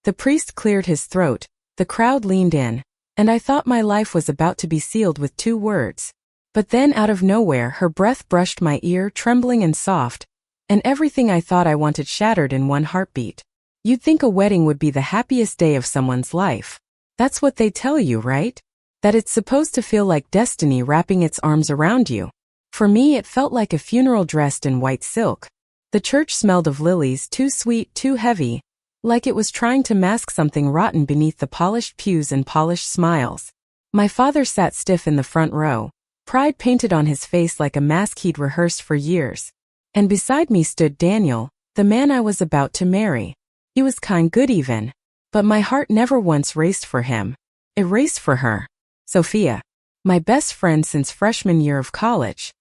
The priest cleared his throat, the crowd leaned in, and I thought my life was about to be sealed with 2 words. But then out of nowhere her breath brushed my ear, trembling and soft, and everything I thought I wanted shattered in one heartbeat. You'd think a wedding would be the happiest day of someone's life. That's what they tell you, right? That it's supposed to feel like destiny wrapping its arms around you. For me, it felt like a funeral dressed in white silk. The church smelled of lilies, too sweet, too heavy, like it was trying to mask something rotten beneath the polished pews and polished smiles. My father sat stiff in the front row, pride painted on his face like a mask he'd rehearsed for years. And beside me stood Daniel, the man I was about to marry. He was kind, good even, but my heart never once raced for him. It raced for her. Sophia. My best friend since freshman year of college.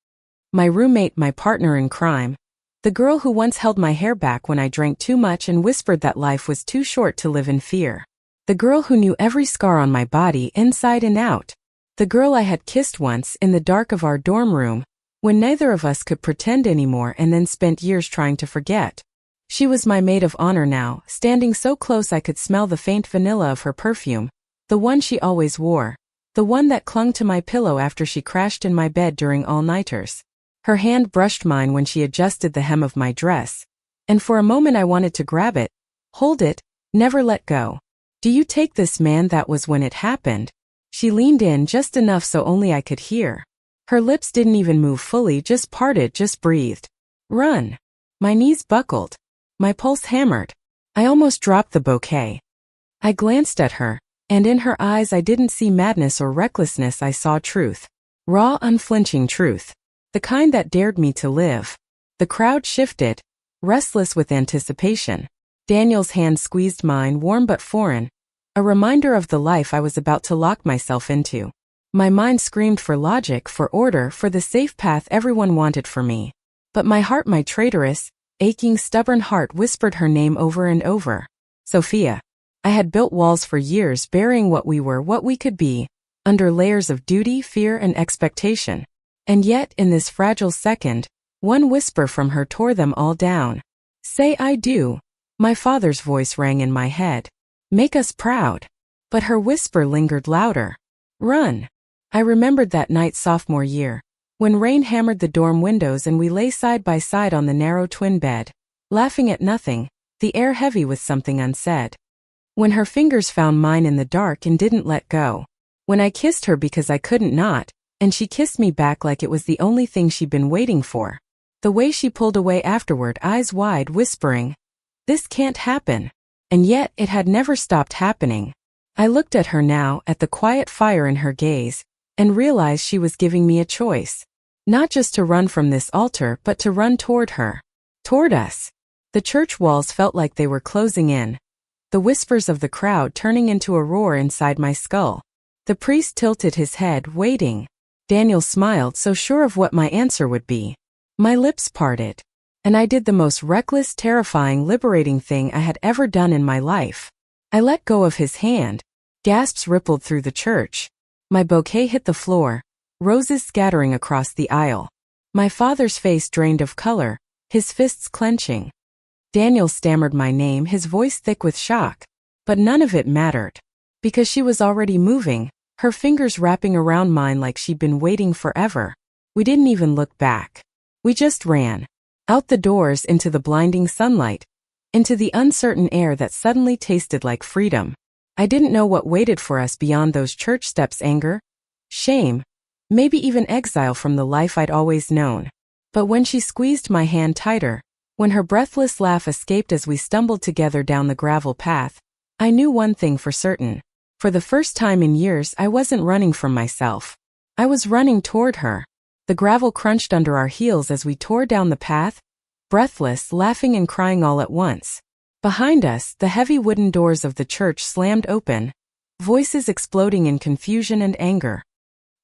My roommate, my partner in crime. The girl who once held my hair back when I drank too much and whispered that life was too short to live in fear. The girl who knew every scar on my body inside and out. The girl I had kissed once in the dark of our dorm room, when neither of us could pretend anymore, and then spent years trying to forget. She was my maid of honor now, standing so close I could smell the faint vanilla of her perfume, the one she always wore, the one that clung to my pillow after she crashed in my bed during all-nighters. Her hand brushed mine when she adjusted the hem of my dress, and for a moment I wanted to grab it, hold it, never let go. Do you take this, man? That was when it happened. She leaned in just enough so only I could hear. Her lips didn't even move fully, just parted, just breathed. Run. My knees buckled. My pulse hammered. I almost dropped the bouquet. I glanced at her, and in her eyes I didn't see madness or recklessness, I saw truth. Raw, unflinching truth. The kind that dared me to live. The crowd shifted, restless with anticipation. Daniel's hand squeezed mine, warm but foreign, a reminder of the life I was about to lock myself into. My mind screamed for logic, for order, for the safe path everyone wanted for me. But my heart, my traitorous, aching, stubborn heart, whispered her name over and over. Sophia. I had built walls for years, burying what we were, what we could be, under layers of duty, fear, and expectation. And yet, in this fragile second, one whisper from her tore them all down. Say I do. My father's voice rang in my head. Make us proud. But her whisper lingered louder. Run. I remembered that night sophomore year, when rain hammered the dorm windows and we lay side by side on the narrow twin bed, laughing at nothing, the air heavy with something unsaid. When her fingers found mine in the dark and didn't let go. When I kissed her because I couldn't not, and she kissed me back like it was the only thing she'd been waiting for. The way she pulled away afterward, eyes wide, whispering, "This can't happen." And yet it had never stopped happening. I looked at her now, at the quiet fire in her gaze, and realized she was giving me a choice. Not just to run from this altar, but to run toward her. Toward us. The church walls felt like they were closing in. The whispers of the crowd turning into a roar inside my skull. The priest tilted his head, waiting. Daniel smiled, so sure of what my answer would be. My lips parted. And I did the most reckless, terrifying, liberating thing I had ever done in my life. I let go of his hand. Gasps rippled through the church. My bouquet hit the floor, roses scattering across the aisle. My father's face drained of color, his fists clenching. Daniel stammered my name, his voice thick with shock. But none of it mattered. Because she was already moving, her fingers wrapping around mine like she'd been waiting forever. We didn't even look back. We just ran. Out the doors, into the blinding sunlight. Into the uncertain air that suddenly tasted like freedom. I didn't know what waited for us beyond those church steps: anger, shame, maybe even exile from the life I'd always known. But when she squeezed my hand tighter, when her breathless laugh escaped as we stumbled together down the gravel path, I knew one thing for certain. For the first time in years, I wasn't running from myself. I was running toward her. The gravel crunched under our heels as we tore down the path, breathless, laughing and crying all at once. Behind us, the heavy wooden doors of the church slammed open, voices exploding in confusion and anger.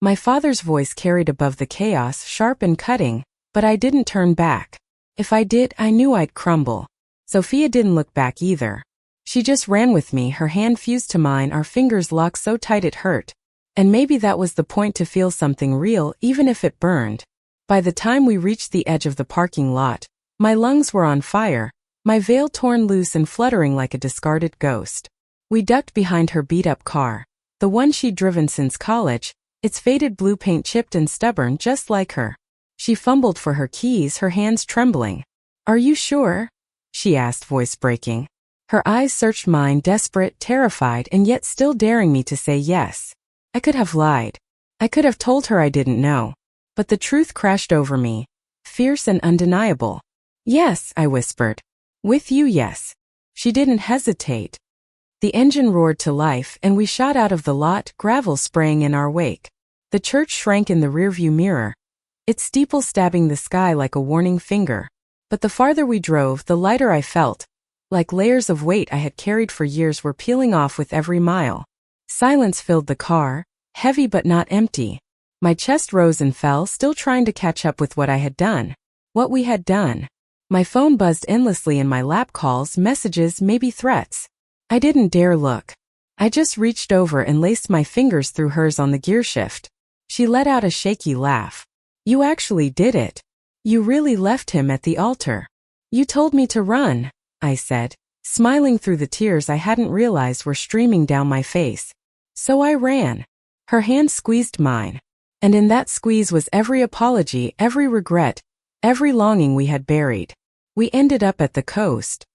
My father's voice carried above the chaos, sharp and cutting, but I didn't turn back. If I did, I knew I'd crumble. Sophia didn't look back either. She just ran with me, her hand fused to mine, our fingers locked so tight it hurt. And maybe that was the point, to feel something real, even if it burned. By the time we reached the edge of the parking lot, my lungs were on fire, my veil torn loose and fluttering like a discarded ghost. We ducked behind her beat-up car, the one she'd driven since college, its faded blue paint chipped and stubborn just like her. She fumbled for her keys, her hands trembling. "Are you sure?" she asked, voice breaking. Her eyes searched mine, desperate, terrified, and yet still daring me to say yes. I could have lied. I could have told her I didn't know. But the truth crashed over me, fierce and undeniable. "Yes," I whispered. "With you, yes." She didn't hesitate. The engine roared to life, and we shot out of the lot, gravel spraying in our wake. The church shrank in the rearview mirror, its steeple stabbing the sky like a warning finger. But the farther we drove, the lighter I felt, like layers of weight I had carried for years were peeling off with every mile. Silence filled the car, heavy but not empty. My chest rose and fell, still trying to catch up with what I had done. What we had done. My phone buzzed endlessly in my lap, calls, messages, maybe threats. I didn't dare look. I just reached over and laced my fingers through hers on the gearshift. She let out a shaky laugh. "You actually did it. You really left him at the altar." "You told me to run," I said, smiling through the tears I hadn't realized were streaming down my face. "So I ran." Her hand squeezed mine. And in that squeeze was every apology, every regret, every longing we had buried. We ended up at the coast.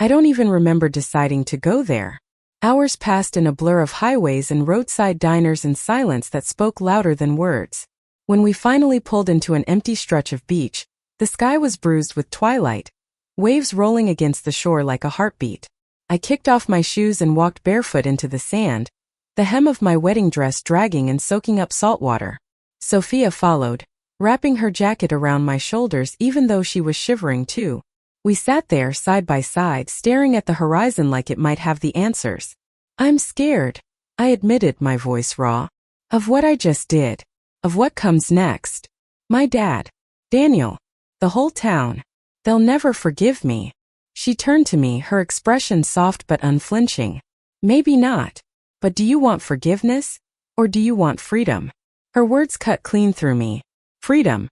I don't even remember deciding to go there. Hours passed in a blur of highways and roadside diners and silence that spoke louder than words. When we finally pulled into an empty stretch of beach, the sky was bruised with twilight, waves rolling against the shore like a heartbeat. I kicked off my shoes and walked barefoot into the sand, the hem of my wedding dress dragging and soaking up salt water. Sophia followed, wrapping her jacket around my shoulders even though she was shivering too. We sat there side by side, staring at the horizon like it might have the answers. "I'm scared," I admitted, my voice raw. "Of what I just did. Of what comes next. My dad. Daniel. The whole town. They'll never forgive me." She turned to me, her expression soft but unflinching. "Maybe not. But do you want forgiveness? Or do you want freedom?" Her words cut clean through me. Freedom.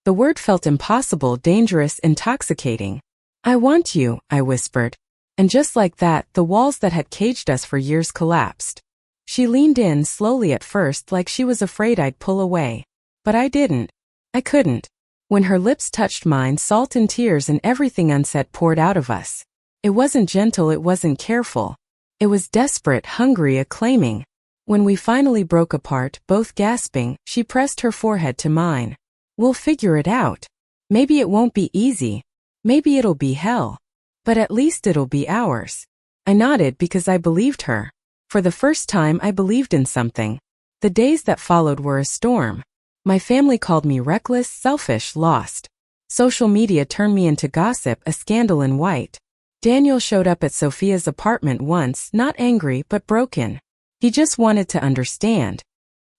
The word felt impossible, dangerous, intoxicating. "I want you," I whispered. And just like that, the walls that had caged us for years collapsed. She leaned in, slowly at first, like she was afraid I'd pull away. But I didn't. I couldn't. When her lips touched mine, salt and tears and everything unsaid poured out of us. It wasn't gentle, it wasn't careful. It was desperate, hungry, acclaiming. When we finally broke apart, both gasping, she pressed her forehead to mine. "We'll figure it out. Maybe it won't be easy. Maybe it'll be hell. But at least it'll be ours." I nodded because I believed her. For the first time, I believed in something. The days that followed were a storm. My family called me reckless, selfish, lost. Social media turned me into gossip, a scandal in white. Daniel showed up at Sophia's apartment once, not angry but broken. He just wanted to understand.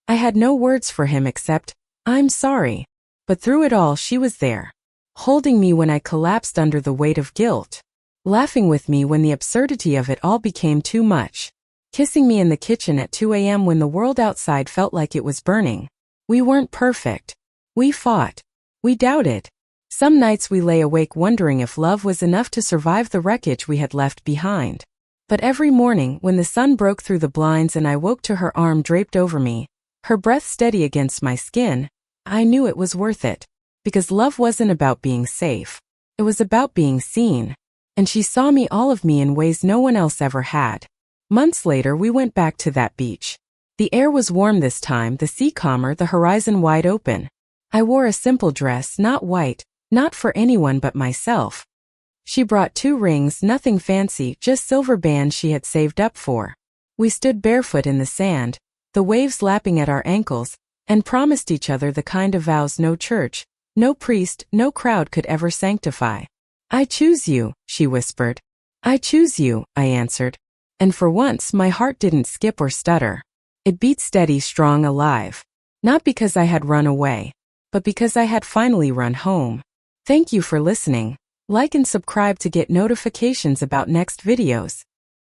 I had no words for him except, "I'm sorry." But through it all, she was there, holding me when I collapsed under the weight of guilt, laughing with me when the absurdity of it all became too much, kissing me in the kitchen at 2 a.m. when the world outside felt like it was burning. We weren't perfect. We fought. We doubted. Some nights we lay awake wondering if love was enough to survive the wreckage we had left behind. But every morning, when the sun broke through the blinds and I woke to her arm draped over me, her breath steady against my skin, I knew it was worth it. Because love wasn't about being safe. It was about being seen. And she saw me, all of me, in ways no one else ever had. Months later, we went back to that beach. The air was warm this time, the sea calmer, the horizon wide open. I wore a simple dress, not white, not for anyone but myself. She brought 2 rings, nothing fancy, just silver bands she had saved up for. We stood barefoot in the sand, the waves lapping at our ankles, and promised each other the kind of vows no church, no priest, no crowd could ever sanctify. "I choose you," she whispered. "I choose you," I answered. And for once, my heart didn't skip or stutter. It beat steady, strong, alive. Not because I had run away, but because I had finally run home. Thank you for listening. Like and subscribe to get notifications about next videos.